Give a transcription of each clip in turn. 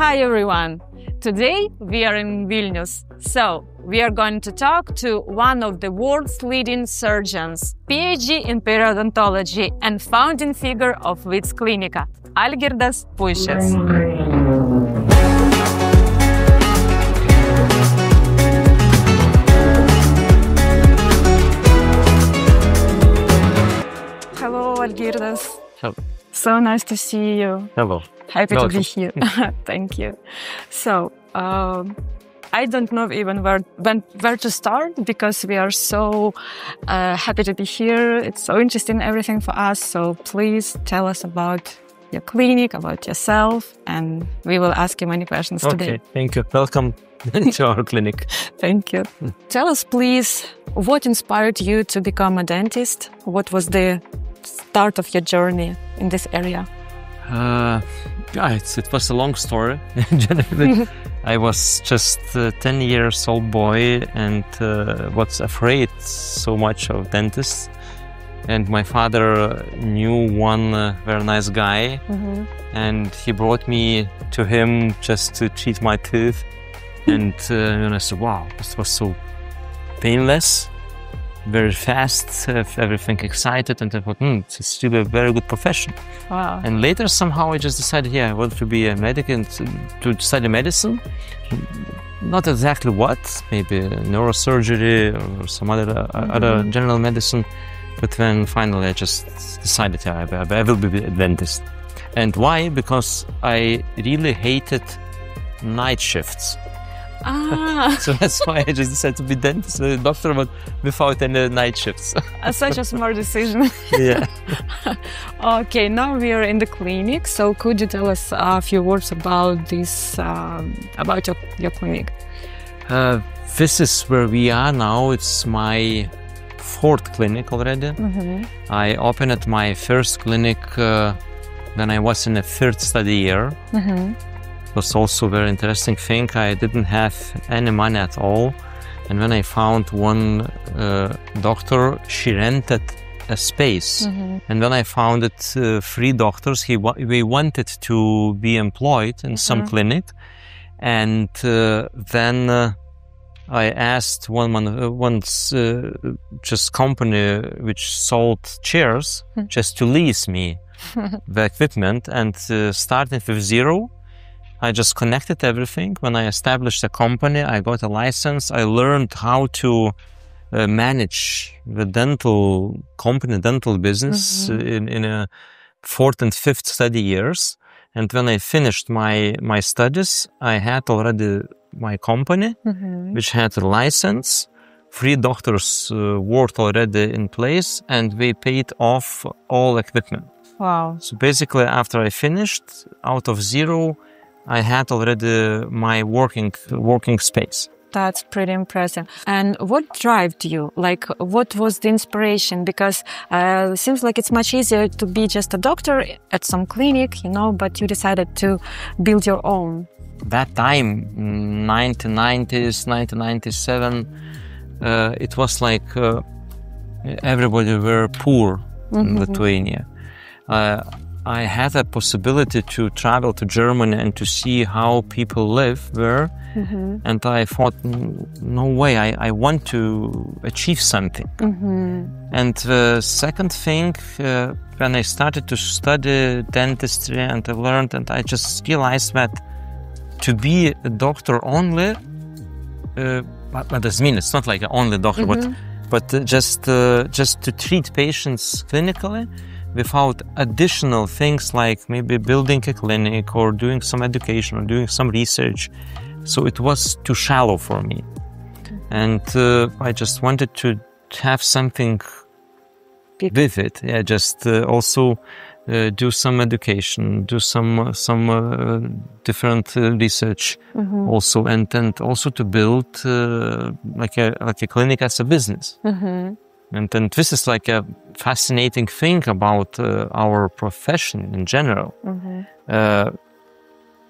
Hi everyone! Today we are in Vilnius, so we are going to talk to one of the world's leading surgeons, PhD in periodontology and founding figure of VIC Klinika, Algirdas Pusys. Hello Algirdas. Hello. So nice to see you. Hello. Happy Welcome. to be here. Thank you. So, I don't know even where to start because we are so happy to be here. It's so interesting, everything for us. So please tell us about your clinic, about yourself, and we will ask you many questions today. Okay, thank you. Welcome to our clinic. Thank you. Tell us, please, what inspired you to become a dentist? What was the start of your journey in this area? It was a long story. Generally, I was just a 10 years old boy and was afraid so much of dentists. And my father knew one very nice guy, and he brought me to him just to treat my teeth. And I said, wow, this was so painless, very fast, everything excited, and I thought, it's still a very good profession. Wow. And later somehow I just decided, I want to be a medic and to study medicine. Not exactly what, maybe neurosurgery or some other general medicine. But then finally I just decided I will be a dentist. And why? Because I really hated night shifts. So that's why I just decided to be dentist, a doctor, but without any night shifts. Such a smart decision. Yeah. Okay, now we are in the clinic. So could you tell us a few words about this, about your clinic? This is where we are now. It's my fourth clinic already. I opened my first clinic when I was in the third study year. It was also a very interesting thing. I didn't have any money at all. And when I found one doctor, she rented a space. And when I found it, 3 doctors, we wanted to be employed in some clinic. And then I asked one just company which sold chairs just to lease me the equipment, and starting with zero. I just connected everything. When I established a company, I got a license. I learned how to manage the dental company, dental business in a 4th and 5th study years. And when I finished my studies, I had already my company, which had a license. 3 doctors worked already in place, and they paid off all equipment. Wow. So basically, after I finished, out of zero, I had already my working space. That's pretty impressive. And what drove you? Like, what was the inspiration? Because it seems like it's much easier to be just a doctor at some clinic, but you decided to build your own. That time, 1990s, 1997, it was like everybody were poor in Lithuania. I had a possibility to travel to Germany and to see how people live there. And I thought, no way, I want to achieve something. And the second thing, when I started to study dentistry and I learned, and I just realized that to be a doctor only, what does it mean? It's not like an only doctor, but just to treat patients clinically, without additional things like maybe building a clinic or doing some education or doing some research. So it was too shallow for me. And I just wanted to have something with it. Yeah, just also do some education, do some different research also, and also to build like a clinic as a business. And this is like a fascinating thing about our profession in general.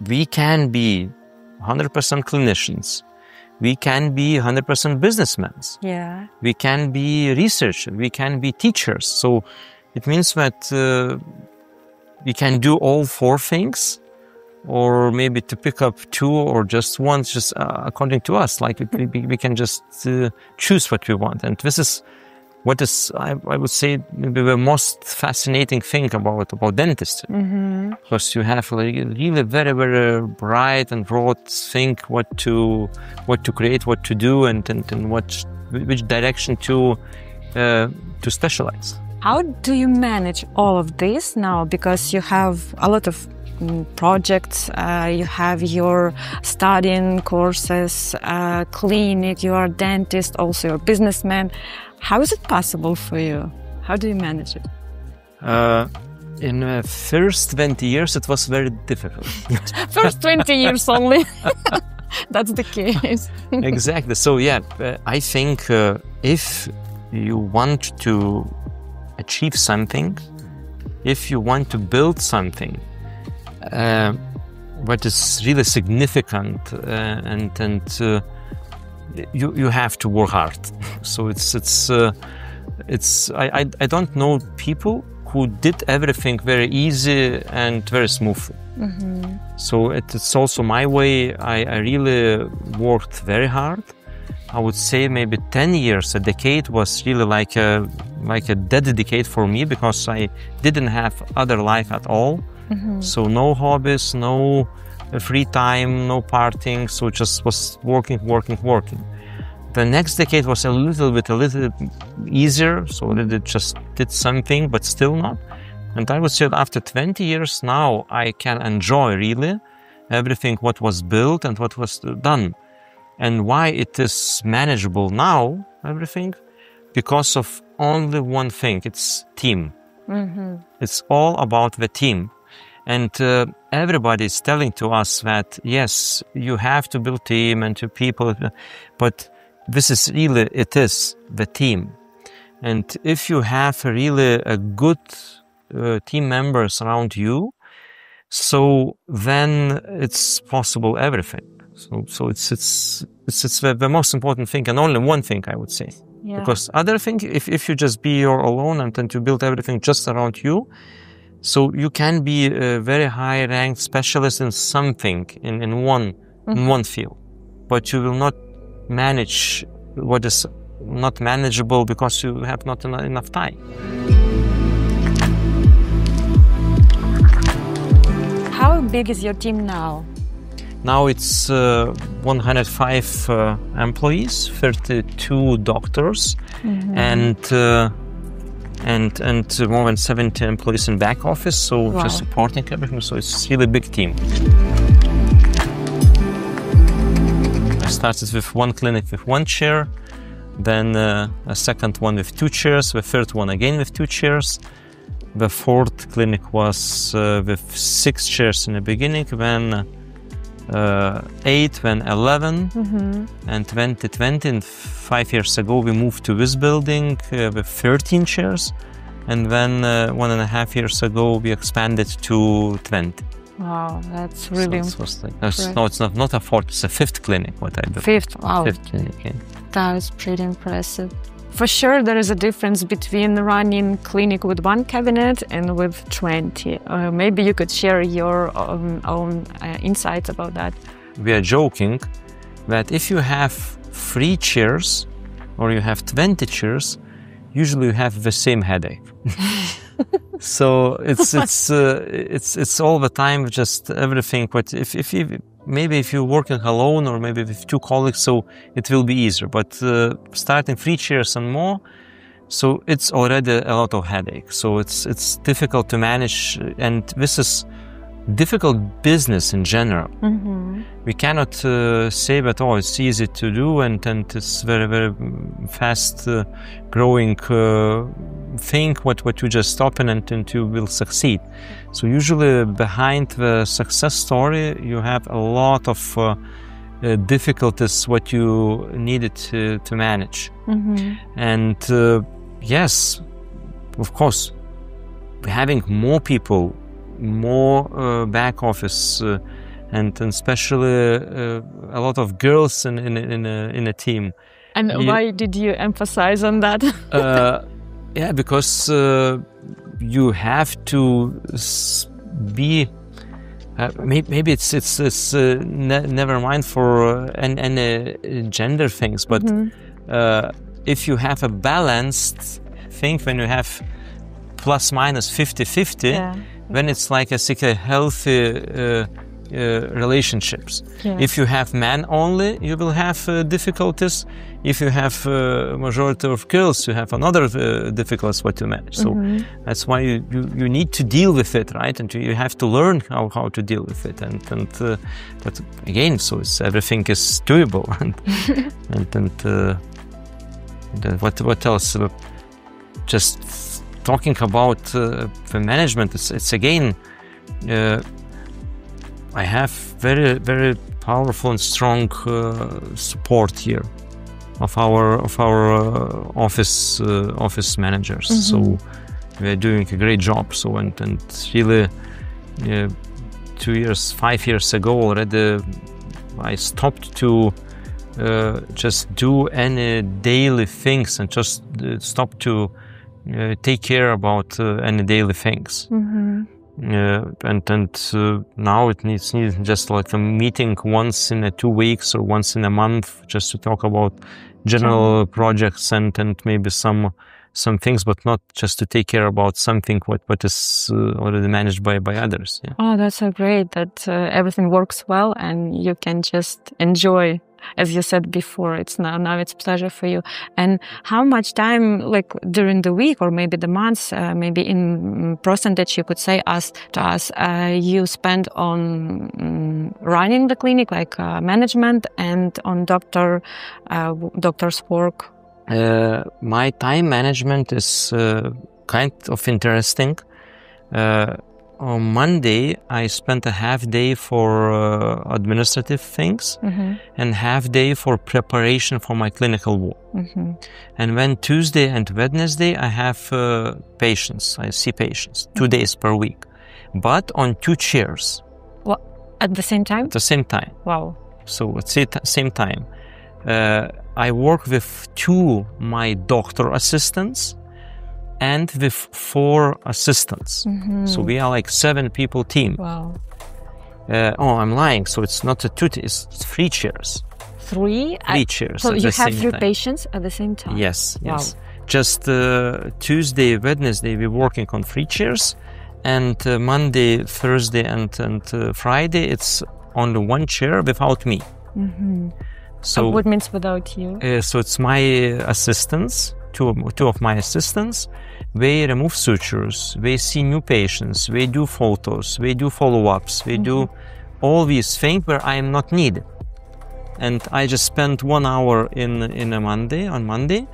We can be 100% clinicians. We can be 100% businessmen. Yeah. We can be researchers. We can be teachers. So it means that we can do all 4 things or maybe to pick up 2 or just 1, just according to us. Like we can just choose what we want. And this is what is, I would say, maybe the most fascinating thing about dentistry. Because you have really very, very bright and broad think what to create, what to do, and which direction to specialize. How do you manage all of this now? Because you have a lot of projects, you have your studying courses, clinic, you are a dentist, also you're a businessman. How is it possible for you? How do you manage it? In the first 20 years, it was very difficult. First 20 years only. That's the case. Exactly. So yeah, I think if you want to achieve something, if you want to build something, what is really significant, and you have to work hard. So I don't know people who did everything very easy and very smoothly. So it's also my way. I really worked very hard. I would say maybe 10 years, a decade was really like a dead decade for me, because I didn't have other life at all. So no hobbies, no free time, no partying. So just was working. The next decade was a little bit easier. So I just did something, but still not. And I would say that after 20 years now, I can enjoy really everything what was built and what was done. And why it is manageable now, everything? Because of only one thing, it's team. It's all about the team. And everybody is telling to us that, yes, you have to build team and to people, but this is really, it is the team. And if you have really a good team members around you, so then it's possible everything. So it's the most important thing, and only one thing I would say. Yeah. Because other thing, if you just be your alone and then to build everything just around you, so you can be a very high ranked specialist in something in one field, but you will not manage what is not manageable because you have not enough time. How big is your team now? Now it's 105 employees, 32 doctors, and more than 70 employees in back office. So Wow. just supporting everything. So it's really a big team. I started with one clinic with 1 chair, then a second one with 2 chairs, the third one again with 2 chairs. The fourth clinic was with 6 chairs in the beginning, then 8, then 11, and 2020, and 5 years ago we moved to this building with 13 chairs, and then 1.5 years ago we expanded to 20. Wow, that's really So it's no, it's not a fourth, it's a 5th clinic what I built. 5th. Wow, 5th clinic, yeah. that is pretty impressive. For sure, there is a difference between running clinic with 1 cabinet and with 20. Maybe you could share your own insights about that. We are joking that if you have 3 chairs or you have 20 chairs, usually you have the same headache. So it's all the time just everything. But if you're working alone or maybe with 2 colleagues, so it will be easier. But starting 3 chairs and more, so it's already a lot of headache. So it's difficult to manage, and this is difficult business in general. We cannot say that it's easy to do and it's very, very fast growing thing what you just open and you will succeed. So usually behind the success story you have a lot of difficulties what you needed to manage. And yes, of course, having more people, more back office, and especially a lot of girls in a team. And why did you emphasize on that? Yeah, because you have to be maybe it's never mind for any gender things, but if you have a balanced thing, when you have plus minus 50-50, then it's like a healthy relationships. If you have men only, you will have difficulties. If you have majority of girls, you have another difficulties what to manage. So that's why you need to deal with it, right? And you have to learn how to deal with it. And but again, so everything is doable. And what else? Just talking about the management. It's again. I have very, very powerful and strong support here of our office managers. So we are doing a great job. So and really, 5 years ago already, I stopped to just do any daily things and just stop to take care about any daily things. And now it needs just like a meeting once in 2 weeks or once in a month, just to talk about general projects and maybe some things, but not just to take care about something what is already managed by others. Oh, that's so great that everything works well and you can just enjoy. As you said before, it's now it's pleasure for you. And how much time, like during the week or maybe the months, maybe in percentage, you could say to us, you spend on running the clinic, like management, and on doctor's work? My time management is kind of interesting. On Monday, I spent a half day for administrative things and half day for preparation for my clinical work. And when Tuesday and Wednesday, I have patients. I see patients 2 days per week, but on 2 chairs. What, at the same time? At the same time. Wow. So at the same time. I work with 2 my doctor assistants and with 4 assistants. So we are like 7 people team. Wow. I'm lying. So it's not a 2, it's 3 chairs. 3 chairs. So at you the have same 3 time. patients at the same time? Yes, yes. Wow. Just Tuesday, Wednesday, we're working on 3 chairs. And Monday, Thursday, and Friday, it's only 1 chair without me. So what means without you? So it's my assistants, two of my assistants. They remove sutures, they see new patients, they do photos, they do follow-ups, they do all these things where I am not needed. And I just spent 1 hour on Monday,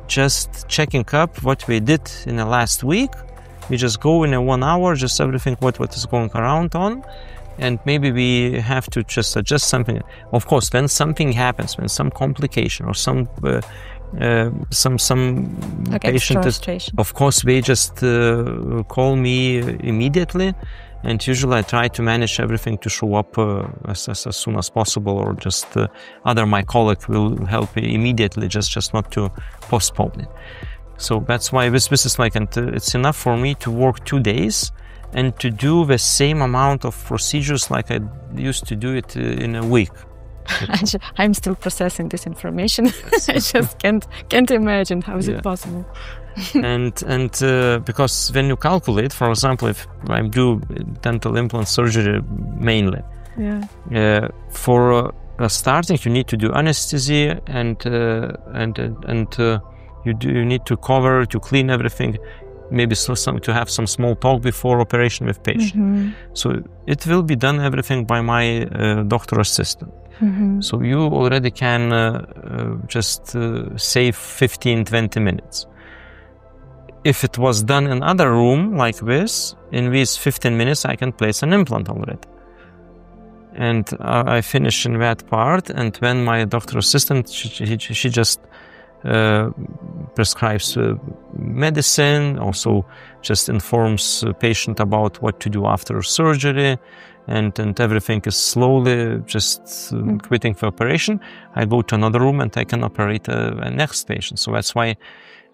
just checking up what we did in the last week. We just go in 1 hour, just everything what is going around on. And maybe we have to just adjust something. Of course, when something happens, when some complication or some like patient, of course, they just call me immediately. And usually I try to manage everything to show up as soon as possible, or just other my colleague will help me immediately, just not to postpone it. So that's why this is like, and it's enough for me to work 2 days and to do the same amount of procedures like I used to do it in a week. I'm still processing this information. I just can't imagine how is it possible. and because when you calculate, for example, if I do dental implant surgery mainly, for starting you need to do anesthesia and you need to cover, to clean everything. Maybe to have some small talk before operation with patient. So it will be done everything by my doctor assistant. So you already can just save 15-20 minutes. If it was done in other room like this, in these 15 minutes I can place an implant already. And I finish in that part, and when my doctor assistant, she just prescribes medicine, also just informs patient about what to do after surgery, and everything is slowly just quitting the operation. I go to another room and I can operate a next patient. So that's why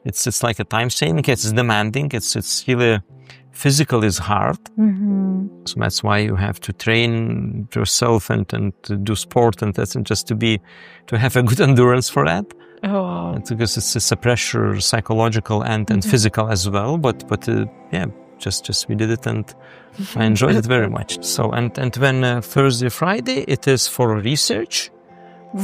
It's like a time saving. It's demanding. It's really physical is hard. So that's why you have to train yourself and to do sport, and that's just to have a good endurance for that. Because it's a pressure, psychological and physical as well. But yeah, just we did it, and I enjoyed it very much. So and when Thursday, Friday, it is for research,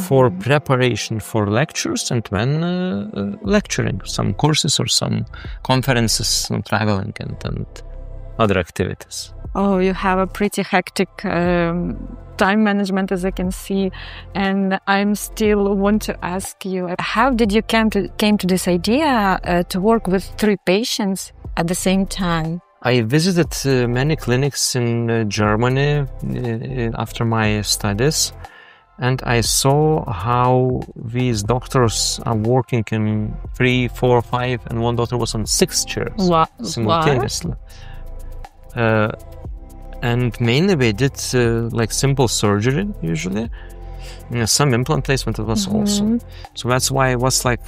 for preparation for lectures, and when lecturing, some courses or some conferences, some traveling and other activities. Oh, you have a pretty hectic time management, as I can see. And I'm still want to ask you, how did you came to this idea to work with 3 patients at the same time? I visited many clinics in Germany after my studies, and I saw how these doctors are working in 3, 4, 5, and one doctor was on 6 chairs simultaneously. And mainly they did like simple surgery usually. Some implant placement it was also. So that's why I was like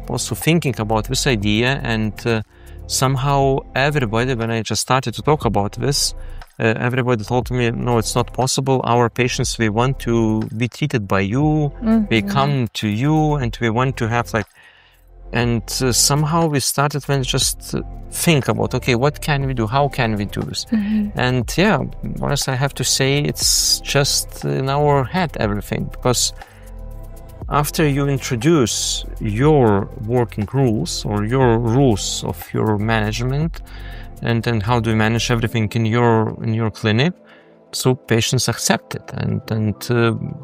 also thinking about this idea, and somehow everybody, when I just started to talk about this, everybody told me, no, it's not possible. Our patients, we want to be treated by you. They come to you, and we want to have like, and somehow we started when just think about, okay, what can we do? How can we do this? And yeah, honestly, I have to say it's just in our head, everything, because after you introduce your working rules or your rules of your management, and then how do you manage everything in your clinic, so patients accept it, and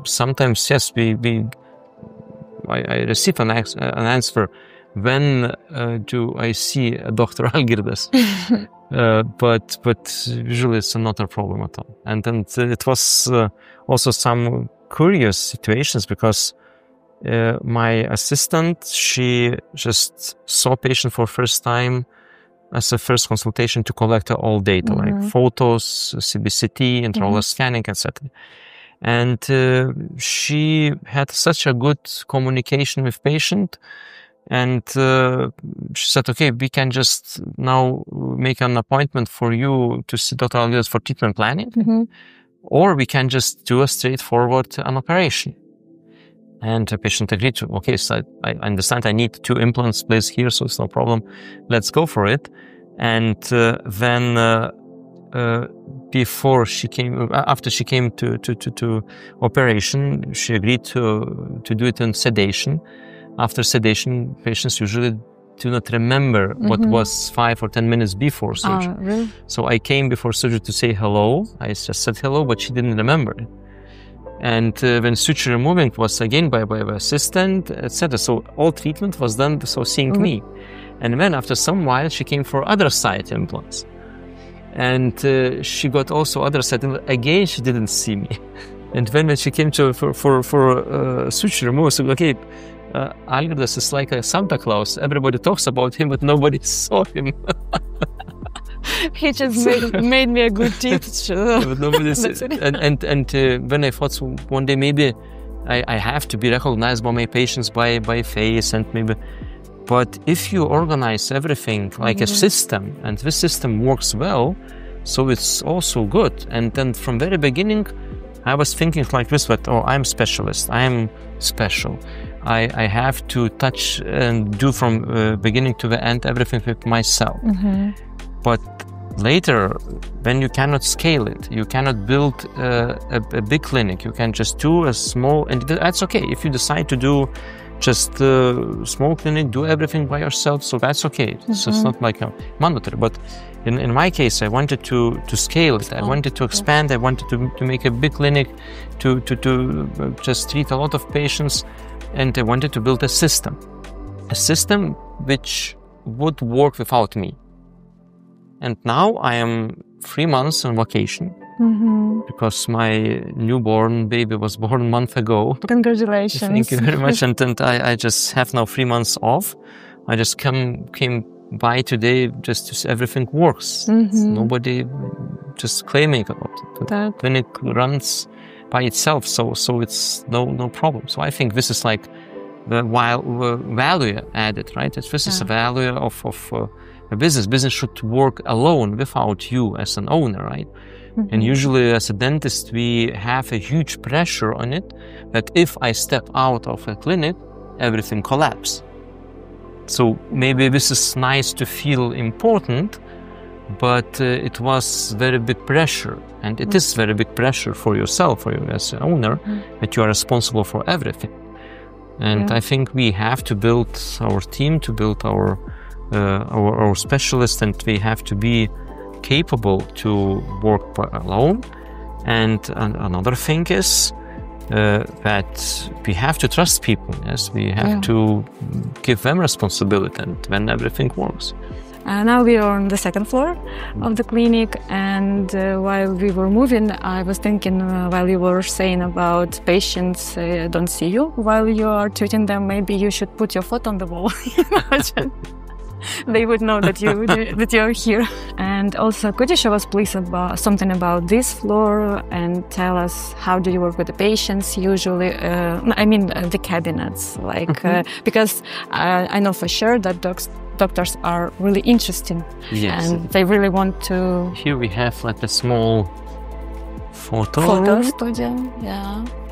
sometimes yes, I receive an answer, when do I see a Dr. Algirdas? But usually it's not a problem at all. And then it was also some curious situations, because my assistant, she just saw patient for first time as a first consultation to collect all data, like photos, CBCT, intraoral scanning, etc. And she had such a good communication with patient, and she said, okay, we can just now make an appointment for you to see Dr. Algirdas for treatment planning, or we can just do a straightforward an operation. And the patient agreed to, okay, so I understand I need 2 implants placed here, so it's no problem. Let's go for it. And then before she came, after she came to operation, she agreed to do it in sedation. After sedation, patients usually do not remember what was 5 or 10 minutes before surgery. Really? So I came before surgery to say hello. I just said hello, but she didn't remember it. And when suture removing was again by assistant, etc. So all treatment was done, so seeing me. And then after some while, she came for other side implants. And she got also other side implants. Again, she didn't see me. And when she came for suture removal, so okay, Algirdas is like a Santa Claus. Everybody talks about him, but nobody saw him. He just made me a good teacher. But nobody and when I thought, so one day maybe I have to be recognized by my patients by face, and maybe. But if you organize everything like a system, and this system works well, so it's also good. And then from very beginning, I was thinking like this, but I'm specialist, I'm special. I have to touch and do from beginning to the end everything with myself. But later, when you cannot scale it, you cannot build a big clinic, you can just do a small, and that's okay. If you decide to do just a small clinic, do everything by yourself, so that's okay. So it's not like mandatory. But in my case, I wanted to scale it. I wanted to expand. I wanted to make a big clinic, to just treat a lot of patients. And I wanted to build a system which would work without me. And now I am 3 months on vacation because my newborn baby was born a month ago. Congratulations. Thank you very much. And I just have now 3 months off. I just came by today just to see everything works. Nobody just claiming about it. The clinic runs by itself, so it's no problem. So I think this is like value added, right? This is a value of a business. Business should work alone without you as an owner, right? And usually as a dentist, we have a huge pressure on it that if I step out of a clinic, everything collapses. So maybe this is nice to feel important, but it was very big pressure. And it is very big pressure for yourself, for you as an owner, that you are responsible for everything. And I think we have to build our team, to build our specialists, and we have to be capable to work alone. And another thing is that we have to trust people. Yes, we have to give them responsibility, and when everything works. Now we are on the second floor of the clinic, and while we were moving, I was thinking, while you were saying about patients don't see you while you are treating them, maybe you should put your foot on the wall. They would know that you are here. And also, could you show us, please, about something about this floor and tell us how do you work with the patients usually? I mean, the cabinets, like because I know for sure that doctors are really interesting, and they really want to. Here we have like a small photo studio.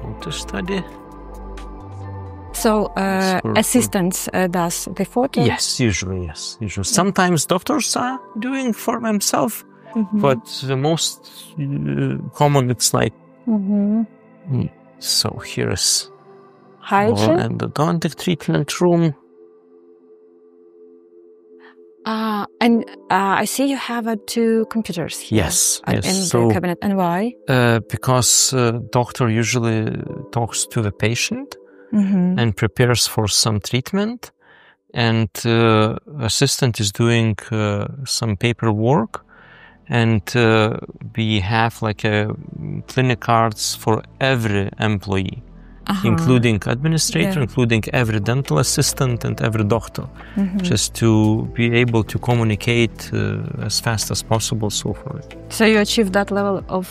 Photo study. So assistants does the photo? Yes, usually. Sometimes doctors are doing for themselves, but the most common it's like. So here is hygiene and the odontic treatment room. And I see you have 2 computers here. Yes. In the cabinet. And why? Because doctor usually talks to the patient and prepares for some treatment, and assistant is doing some paperwork, and we have like a Cliniccards for every employee. Including administrator, including every dental assistant and every doctor, just to be able to communicate as fast as possible. So forth. So you achieve that level of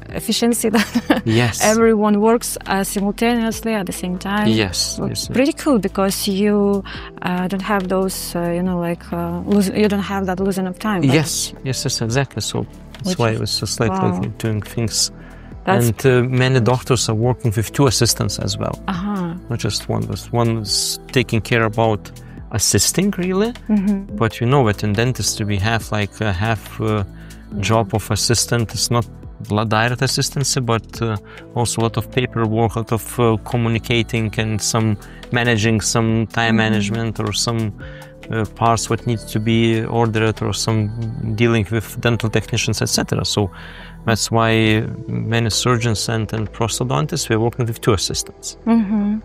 efficiency that yes, everyone works simultaneously at the same time. Yes, pretty cool, because you don't have those, you don't have that losing of time. Yes, exactly. So that's why it was just like doing things. And many doctors are working with 2 assistants as well, not just one. One is taking care about assisting, really. But you know that in dentistry we have like a half job of assistant. It's not direct assistancy, but also a lot of paperwork, a lot of communicating, and some managing, some time management, or some parts what needs to be ordered, or some dealing with dental technicians, etc. So that's why many surgeons and prosthodontists, we're working with 2 assistants. And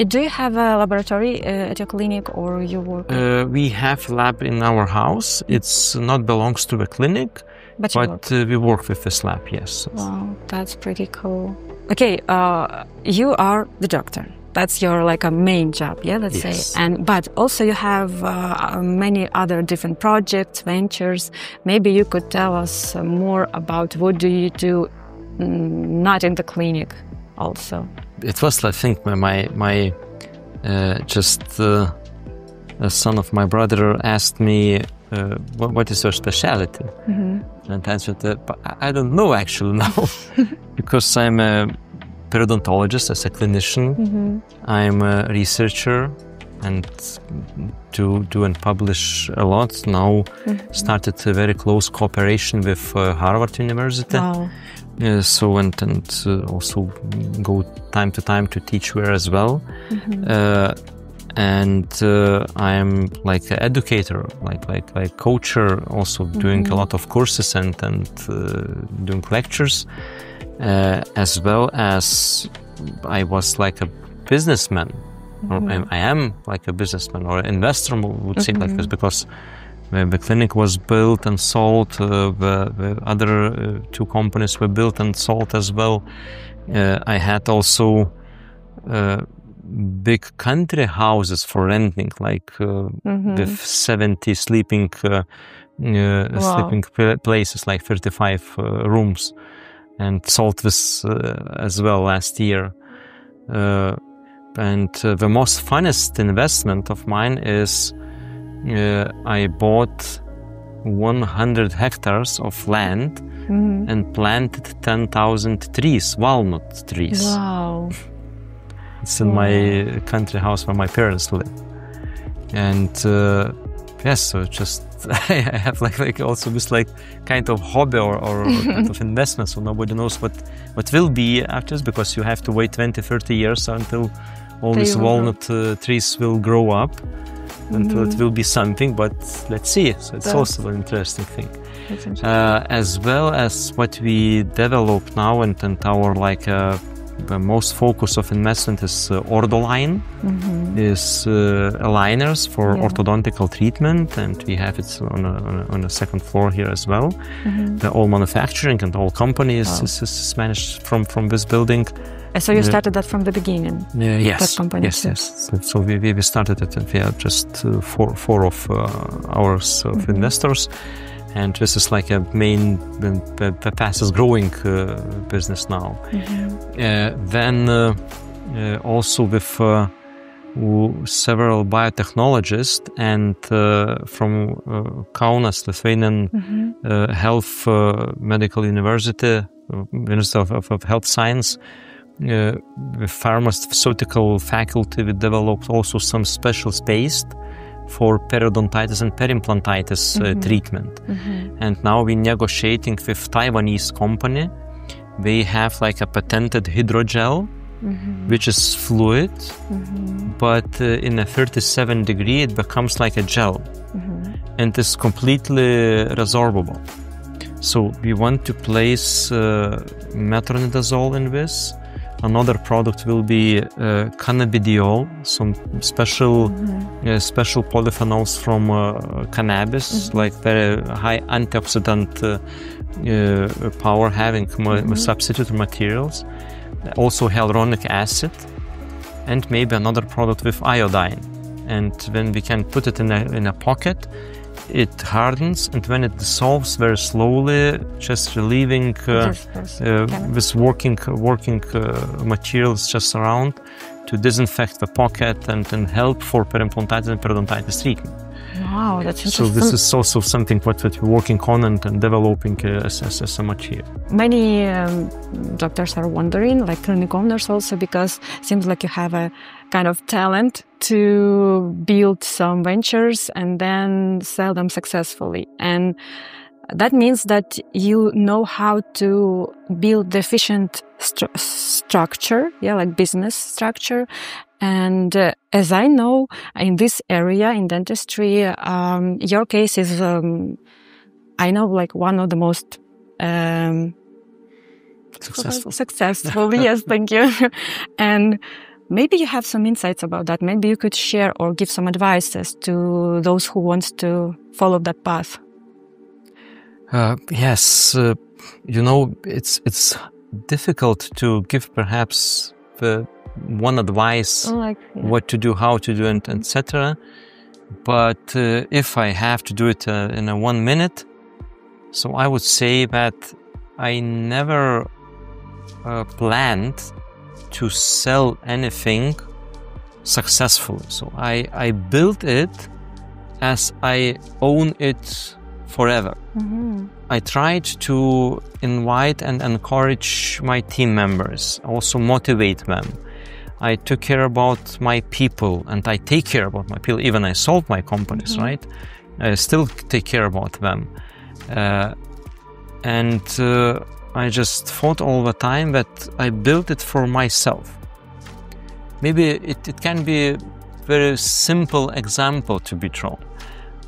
do you have a laboratory at your clinic, or you work? We have a lab in our house. It's not belongs to the clinic, but we work with this lab, yes. Wow, that's pretty cool. Okay, you are the doctor. That's your like a main job, let's say. But also you have many other different projects, ventures. Maybe you could tell us more about what do you do not in the clinic also. It was, I think, my a son of my brother asked me, what is your specialty? And I answered, I don't know actually now, because I'm a periodontologist, as a clinician. I'm a researcher and do and publish a lot. Now started a very close cooperation with Harvard University. So and also go time to time to teach there as well. And I'm like an educator, like coacher, also doing a lot of courses and doing lectures. As well as I was like a businessman, or I am like a businessman or an investor, would say like this, because the clinic was built and sold, the other 2 companies were built and sold as well. I had also big country houses for renting, like with 70 sleeping places, like 35 rooms. And sold this as well last year. And the most funnest investment of mine is I bought 100 hectares of land and planted 10,000 trees, walnut trees. Wow. It's in my country house where my parents live. And yes, so just I have like also this like kind of hobby or kind of investment, so nobody knows what will be after this, because you have to wait 20-30 years until all these walnut trees will grow up, until it will be something. But let's see. So it's also an interesting thing. As well as what we develop now, and our like the most focus of investment is ortholine, is aligners for orthodontical treatment, and we have it on a second floor here as well. The all manufacturing and all companies is managed from this building. So you started that from the beginning? Yes. That company? Yes. So we started it, and we have just four of ours of investors. And this is like a main, the fastest growing business now. Then also with several biotechnologists and from Kaunas, Lithuanian Health Medical University, Ministry of Health Science, with pharmaceutical faculty, we developed also some special space for periodontitis and periimplantitis treatment. And now we're negotiating with Taiwanese company. They have like a patented hydrogel, which is fluid, but in a 37 degree it becomes like a gel, and is completely resorbable. So we want to place metronidazole in this. Another product will be cannabidiol, some special polyphenols from cannabis, like very high antioxidant power having substitute materials. Also hyaluronic acid, and maybe another product with iodine. And when we can put it in a pocket, it hardens, and when it dissolves very slowly, just relieving with working materials just around to disinfect the pocket and help for periimplantitis and periodontitis treatment. Wow, that's interesting. So this is also something what we're working on and developing as a material. Many doctors are wondering, like clinic owners also, because it seems like you have a kind of talent to build some ventures and then sell them successfully. And that means that you know how to build the efficient structure, like business structure. And as I know, in this area, in dentistry, your case is, I know, like one of the most successful. Yes, thank you. And maybe you have some insights about that. Maybe you could share or give some advices to those who want to follow that path. Yes, it's difficult to give perhaps the one advice, what to do, how to do, and etc. But if I have to do it in a 1 minute, so I would say that I never planned to sell anything successfully. So I built it as I own it forever. I tried to invite and encourage my team members, also motivate them. I took care about my people, and I take care about my people. Even I sold my companies, right? I still take care about them. And I just thought all the time that I built it for myself. Maybe it can be a very simple example to be drawn.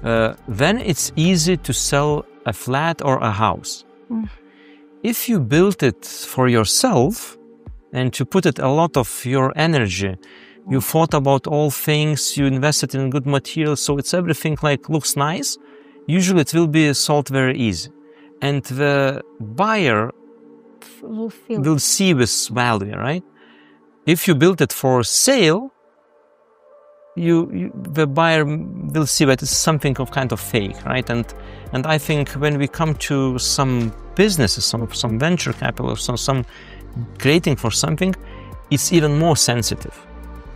Then it's easy to sell a flat or a house. If you build it for yourself and to put it a lot of your energy, you thought about all things, you invested in good materials, so it's everything like looks nice, usually it will be sold very easy. And the buyer will see this value, right? If you build it for sale, the buyer will see that it's something of kind of fake, right? And I think when we come to some businesses, some venture capital, or some creating for something, it's even more sensitive.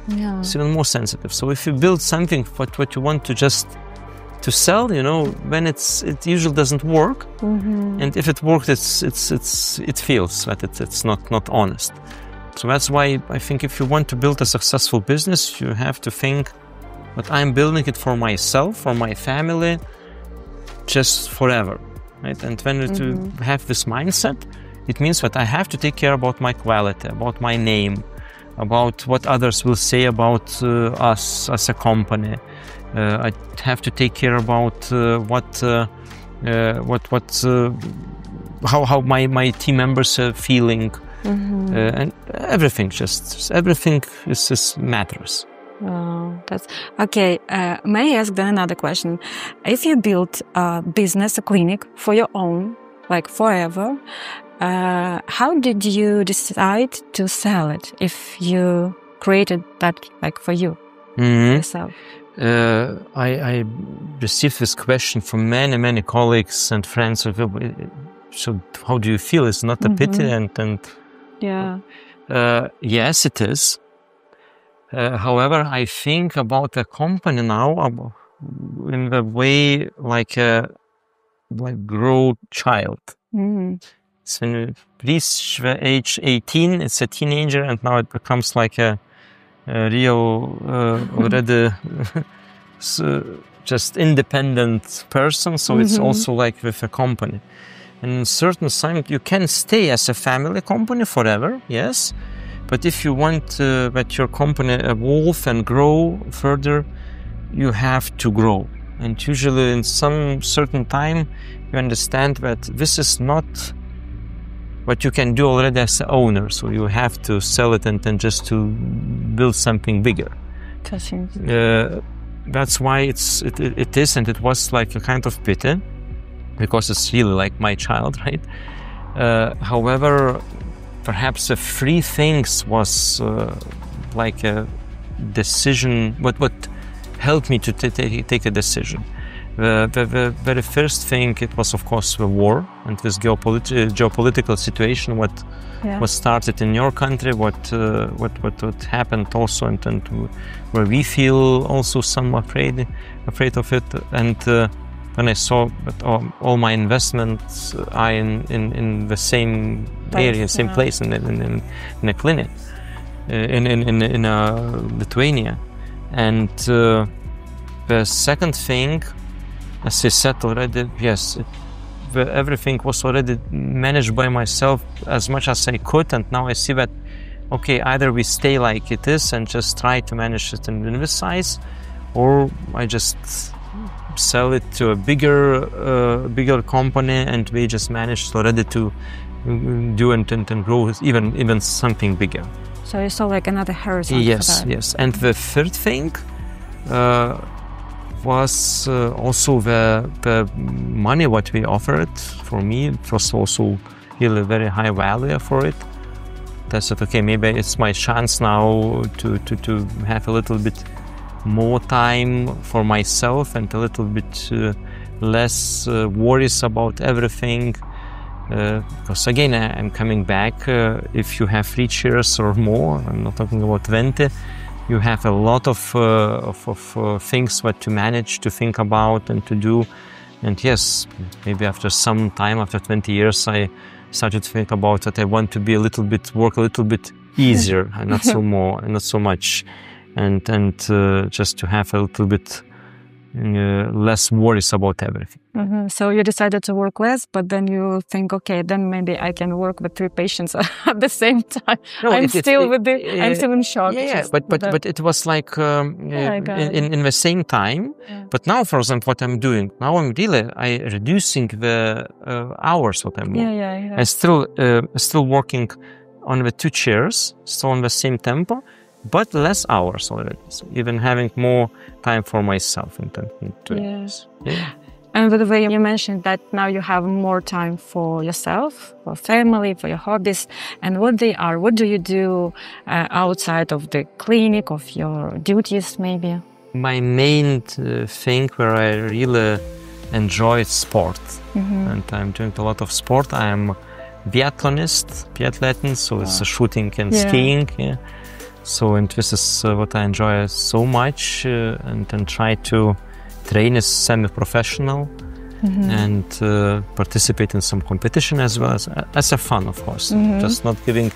Yeah. It's even more sensitive. So if you build something what you want to just to sell, you know, when it usually doesn't work, and if it works, it feels that it's not honest. So that's why I think if you want to build a successful business, you have to think that I'm building it for myself, for my family, just forever, right? And when you have this mindset, it means that I have to take care about my quality, about my name, about what others will say about us as a company. I have to take care about how my team members are feeling, and everything. Just everything is matters. Oh, that's okay. May I ask then another question? If you build a business, a clinic for your own, like forever, how did you decide to sell it? If you created that like for you yourself? I received this question from many colleagues and friends. So how do you feel? It's not a pity, and yeah. Yes, it is. However, I think about the company now in the way like grow child. So when you reach the age 18, it's a teenager, and now it becomes like a real already just independent person. So it's also like with a company. And in certain time, you can stay as a family company forever, yes. But if you want that your company evolve and grow further, you have to grow. And usually in some certain time, you understand that this is not what you can do already as an owner. So you have to sell it and then just to build something bigger. That's why it is, and it was like a kind of pity, because it's really like my child, right? However, perhaps the three things was like a decision, what helped me to take a decision. The very first thing, it was of course the war and this geopolitical situation, what started in your country, what happened also, and where we feel also somewhat afraid of it. And when I saw that all my investments are in the same area, same place, in a clinic in Lithuania. And the second thing, as I said already, yes, everything was already managed by myself as much as I could, and now I see that, okay, either we stay like it is and just try to manage it in this size, or I just sell it to a bigger company, and we just managed already to do and grow even something bigger. So you saw like another horizon. Yes, yes. And the third thing was also the money what we offered. For me, it was also really very high value for it. I said, okay, maybe it's my chance now to have a little bit more time for myself and a little bit less worries about everything. Because again, I'm coming back. If you have 3 years or more, I'm not talking about 20, you have a lot of things what to manage, to think about and to do. And yes, maybe after some time, after 20 years, I started to think about that I want to be work a little bit easier and not so much, and just to have a little bit less worries about everything. So you decided to work less, but then you think, okay, then maybe I can work with 3 patients at the same time. No, I'm still in shock. But it was like in the same time. Yeah. But now, for example, what I'm doing now, I'm reducing the hours what I'm working. I'm still working on the 2 chairs, still on the same tempo, but less hours already. So even having more time for myself. Yes. Yeah. And by the way, you mentioned that now you have more time for yourself, for family, for your hobbies, and what they are. What do you do outside of the clinic, of your duties, maybe? My main thing where I really enjoy sport, and I'm doing a lot of sport. I'm biathlon, so it's shooting and skiing. Yeah. So, and this is what I enjoy so much, and try to train as semi-professional and participate in some competition as well as a fun, of course. Just not giving.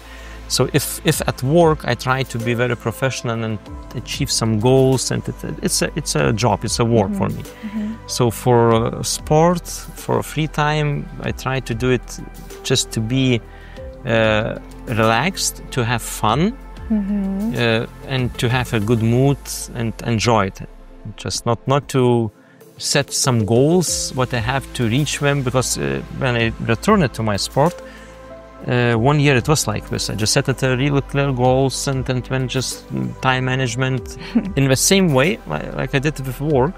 So if at work I try to be very professional and achieve some goals, and it's a job, it's a work for me. So for sport, for free time, I try to do it just to be relaxed, to have fun, and to have a good mood and enjoy it. Just not to set some goals, what I have to reach them, because when I returned to my sport, 1 year it was like this. I just set it really clear goals, and when just time management in the same way like I did with work,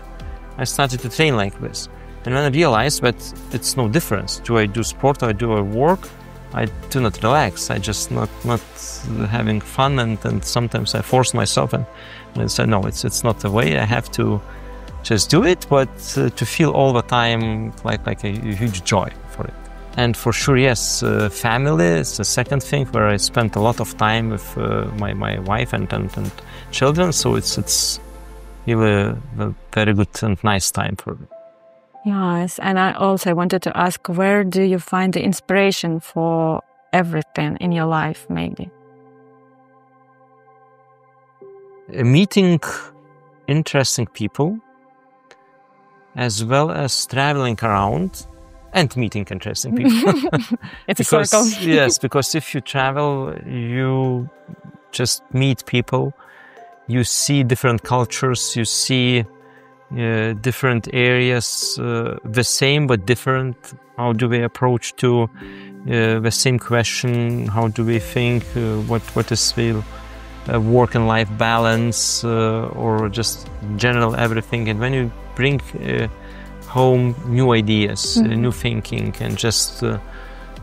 I started to train like this. And when I realized that it's no difference, do I do sport or I do work, I do not relax. I just not having fun, and sometimes I force myself and I say no, it's not the way. I have to just do it, but to feel all the time like a huge joy for it. And for sure, yes, family is the second thing where I spent a lot of time with my wife and children. So it's really a very good and nice time for me. Yes, and I also wanted to ask, where do you find the inspiration for everything in your life, maybe? Meeting interesting people, as well as traveling around and meeting interesting people. It's a circle. Yes, because if you travel, you just meet people, you see different cultures, you see different areas, the same but different. How do we approach to the same question? How do we think? What is the work and life balance, or just general everything? And when you bring home new ideas, new thinking, and just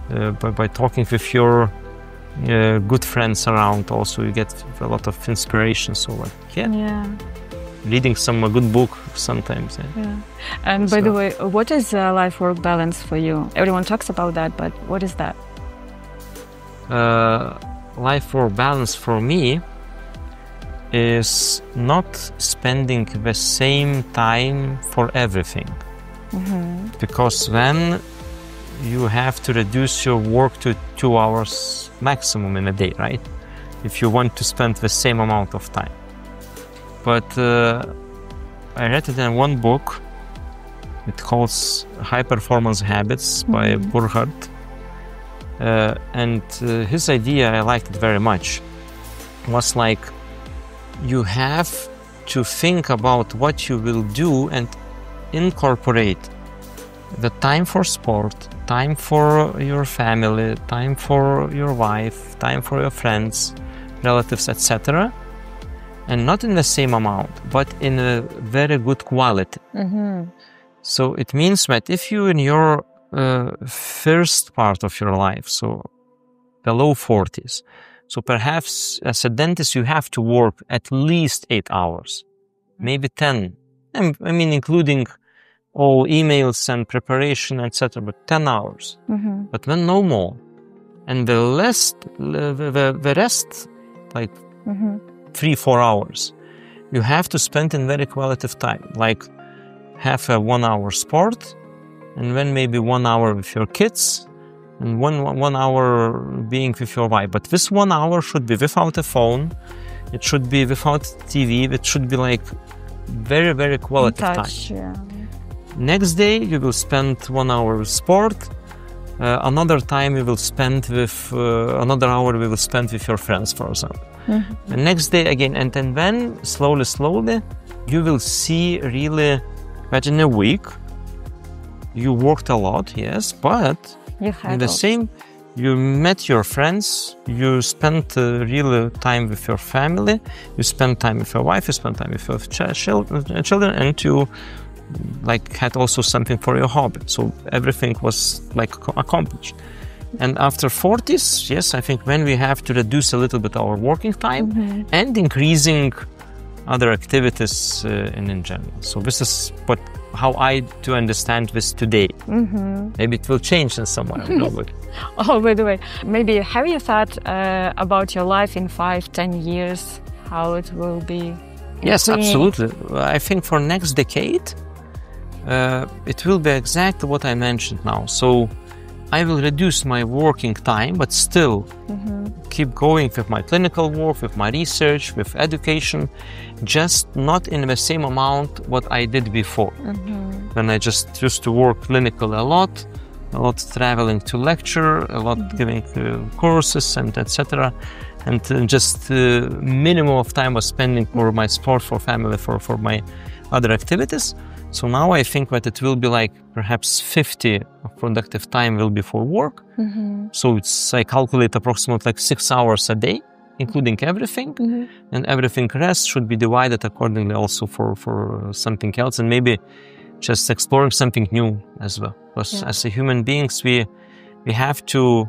by talking with your good friends around, also you get a lot of inspiration. So reading some good book sometimes. And by the way, what is life-work balance for you? Everyone talks about that, but what is that? Life-work balance for me is not spending the same time for everything. Because then you have to reduce your work to 2 hours maximum in a day, right? If you want to spend the same amount of time. But I read it in one book. It calls High Performance Habits by Burkhard. And his idea, I liked it very much, was like, you have to think about what you will do and incorporate the time for sport, time for your family, time for your wife, time for your friends, relatives, etc. And not in the same amount, but in a very good quality. So it means that if you in your first part of your life, so the low 40s, so perhaps as a dentist you have to work at least 8 hours, maybe 10. I mean, including all emails and preparation, etc., but 10 hours. But then no more. And the rest, like 3-4 hours, you have to spend in very qualitative time, like have a 1 hour sport, and then maybe 1 hour with your kids, and one hour being with your wife. But this 1 hour should be without a phone, it should be without TV, it should be like very, very qualitative time. Next day you will spend 1 hour with sport, another time you will spend with, another hour we will spend with your friends, for example. The next day again, and then slowly you will see really that in a week you worked a lot, yes, but in the same, you met your friends, you spent real time with your family, you spent time with your wife, you spent time with your children, and you like had also something for your hobby. So everything was like accomplished. And after 40s, yes, I think when we have to reduce a little bit our working time and increasing other activities in general. So this is what how I do understand this today. Maybe it will change in some way. Oh, by the way, maybe have you thought about your life in 5-10 years, how it will be? Yes, absolutely. I think for next decade, it will be exactly what I mentioned now. So I will reduce my working time, but still keep going with my clinical work, with my research, with education, just not in the same amount what I did before. When I just used to work clinical a lot traveling to lecture, a lot giving courses and etc. And just minimum of time was spending for my sport, for family, for my other activities. So now I think that it will be like perhaps 50 of productive time will be for work. So I calculate approximately like 6 hours a day, including everything. And everything rest should be divided accordingly also for something else, and maybe just exploring something new as well. Because as a human beings, we have to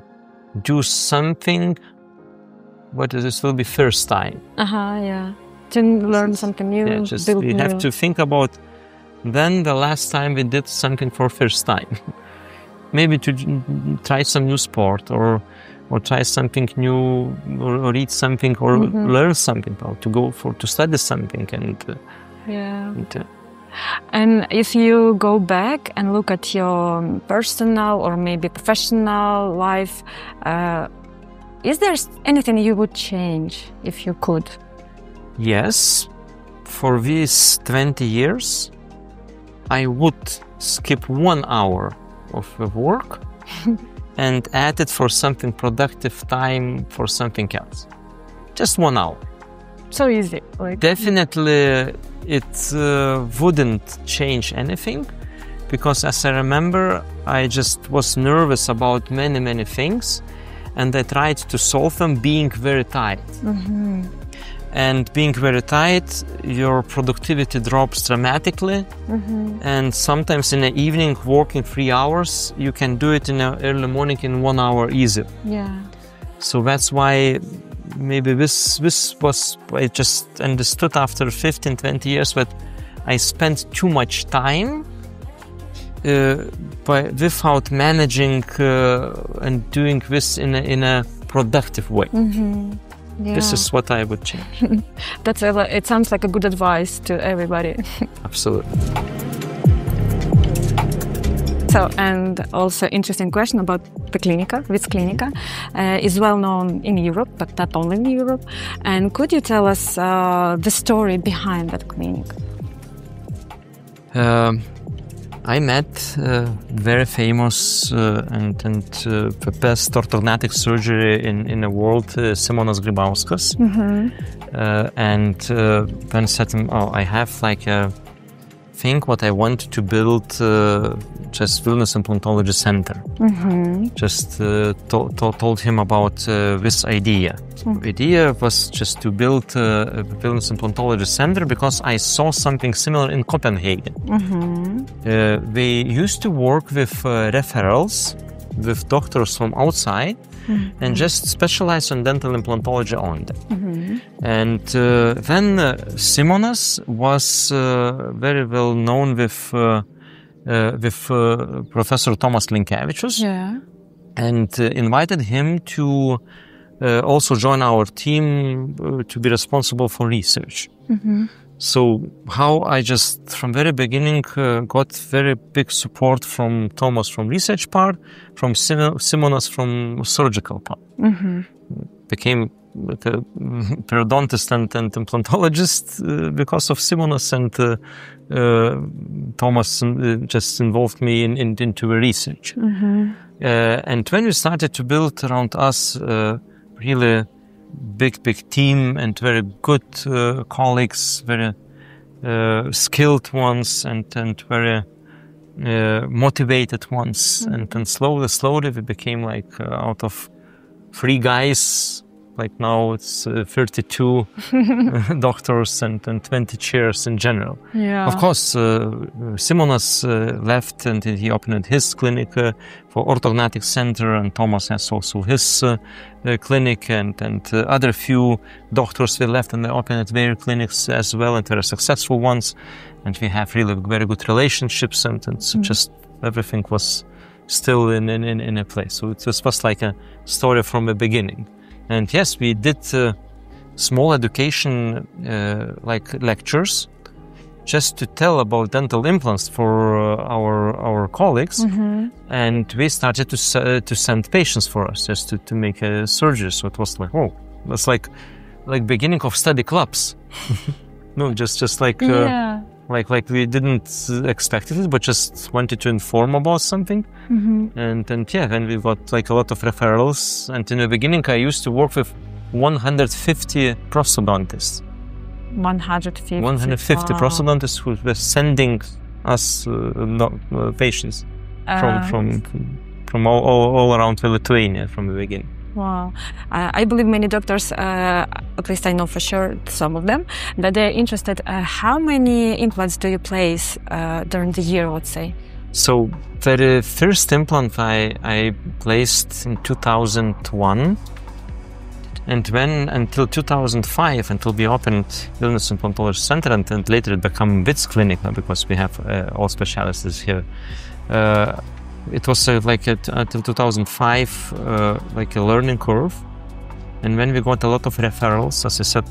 do something, but this will be first time. To learn something new, we have to think about then the last time we did something for first time. Maybe to try some new sport or try something new, or read something, or learn something, or to go to study something. And if you go back and look at your personal or maybe professional life, is there anything you would change if you could? Yes. For these 20 years, I would skip 1 hour of work and add it for something productive time for something else. Just 1 hour. So easy. Definitely it wouldn't change anything, because as I remember, I just was nervous about many things, and I tried to solve them being very tired. And being very tight, your productivity drops dramatically. And sometimes in the evening, working 3 hours, you can do it in the early morning in 1 hour easy. So that's why maybe this was, I just understood after 15-20 years that I spent too much time without managing and doing this in a productive way. This is what I would change. It sounds like a good advice to everybody. Absolutely. So, and also interesting question about the Klinika. VIC Klinika is well known in Europe, but not only in Europe. And could you tell us the story behind that clinic? I met very famous and the best orthodontic surgery in the world, Simonas Grybauskas. And then said to him, I have like a thing what I want to build, just Vilnius Implantology Center. Just told him about this idea. The idea was just to build a Vilnius Implantology Center because I saw something similar in Copenhagen. They used to work with referrals with doctors from outside and just specialize on dental implantology only. And then Simonas was very well known with Professor Tomas Linkevičius, and invited him to also join our team to be responsible for research. So how I just from very beginning got very big support from Thomas from research part, from Simonas from surgical part. Became like a periodontist and implantologist because of Simonas, and Thomas just involved me into the research. And when we started to build around us really big team and very good colleagues, very skilled ones and very motivated ones, and then slowly we became like out of 3 guys like now it's 32 doctors and 20 chairs in general. Yeah. Of course, Simonas left and he opened his clinic for orthodontic center, and Thomas has also his clinic, and other few doctors they left and they opened their clinics as well, and very successful ones, and we have really very good relationships, and so just everything was still in a place. So it was like a story from the beginning. And yes, we did small education like lectures just to tell about dental implants for our colleagues, and we started to send patients for us just to make a surgery. So it was like, oh, that's like beginning of study clubs. No, just like like we didn't expect it, but just wanted to inform about something. And yeah, then we got like a lot of referrals. And in the beginning, I used to work with 150 prosthodontists. 150 prosthodontists who were sending us patients from all around Lithuania from the beginning. Wow. I believe many doctors, at least I know for sure some of them, that they're interested. How many implants do you place during the year, let's say? So the first implant I placed in 2001, and then until 2005, until we opened Vilnius Implantology Center, and later it became VIC Klinika, because we have all specialists here. It was like until 2005, like a learning curve. And when we got a lot of referrals, as I said,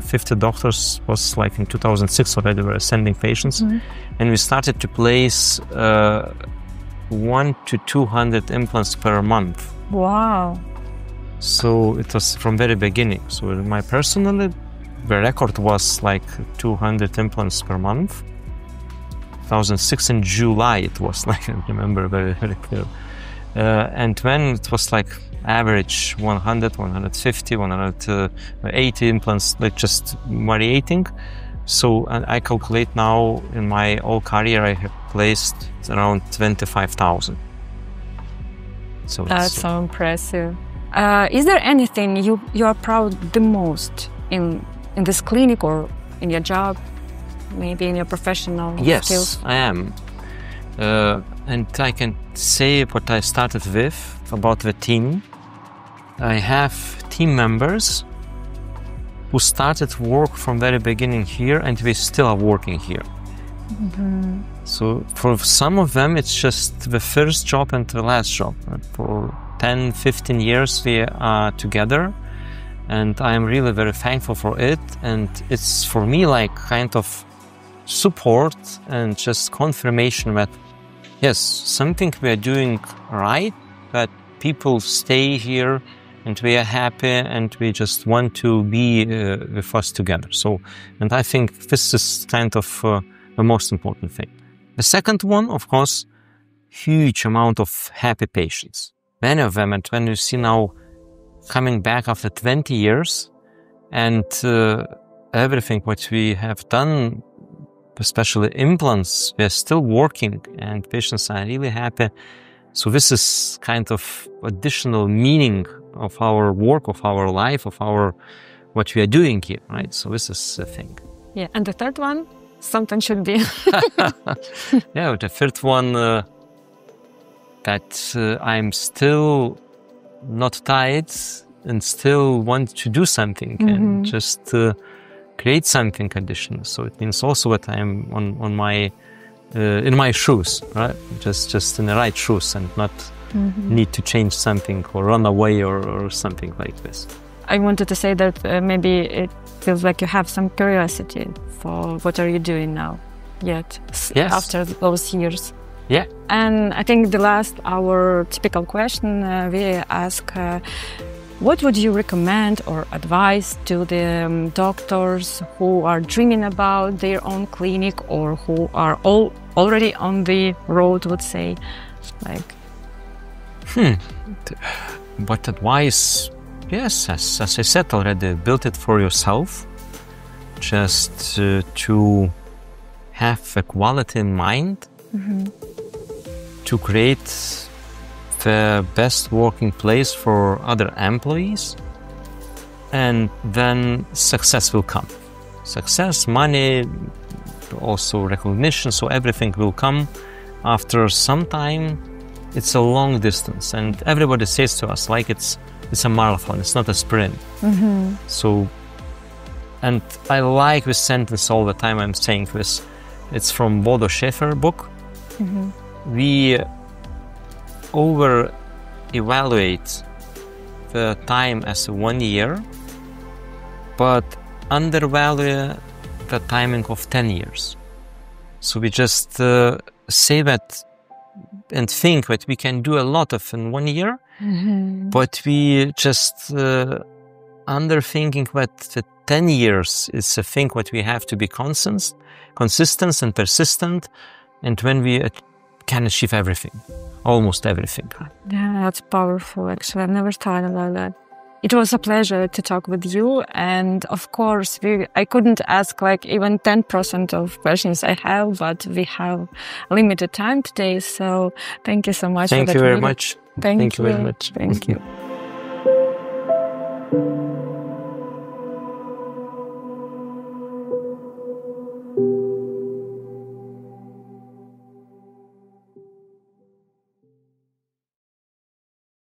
50 doctors was like in 2006 already were sending patients. And we started to place 100 to 200 implants per month. Wow. So it was from very beginning. So my personally, the record was like 200 implants per month. 2006 in July it was, like I remember very, very clear. And when it was like average 100, 150, 180 implants, like just variating. So I calculate now in my whole career I have placed around 25,000. So that's so impressive. Is there anything you are proud the most in this clinic or in your job? Maybe in your professional skills? Yes, I am. And I can say what I started with about the team. I have team members who started work from very beginning here, and we still are working here. So for some of them, it's just the first job and the last job. For 10, 15 years we are together, and I am really very thankful for it. And it's for me like kind of support and just confirmation that yes, something we are doing right, that people stay here and we are happy and we just want to be with us together. So, and I think this is kind of the most important thing. The second one, of course, huge amount of happy patients. Many of them, and when you see now coming back after 20 years and everything what we have done, especially implants, we are still working and patients are really happy. So this is kind of additional meaning of our work, of our life, of what we are doing here, right? So this is the thing. Yeah, and the third one, something should be. Yeah, the third one, that I'm still not tired and still want to do something and just create something additional. So it means also that I'm on my in my shoes, right? Just in the right shoes and not need to change something or run away or something like this. I wanted to say that maybe it feels like you have some curiosity for what are you doing now yet after those years. Yeah. And I think the last, our typical question we ask, what would you recommend or advise to the doctors who are dreaming about their own clinic or who are already on the road, would say, like? What advice? Yes, as I said already, build it for yourself. Just to have a quality in mind, to create the best working place for other employees, and then success will come. Success, money, also recognition, so everything will come after some time. It's a long distance, and everybody says to us like it's a marathon, it's not a sprint. So, and I like this sentence all the time. I'm saying this. It's from Bodo Schaefer book. We over-evaluate the time as 1 year, but undervalue the timing of 10 years. So we just say that and think that we can do a lot of in 1 year, but we just underthinking that the 10 years is a thing that we have to be consistent and persistent, and when we can achieve everything, almost everything. Yeah, that's powerful, actually. I've never thought about that. It was a pleasure to talk with you, and of course, I couldn't ask like even 10% of questions I have, but we have limited time today, so thank you so much. Thank you very much. Thank you very much. Thank you.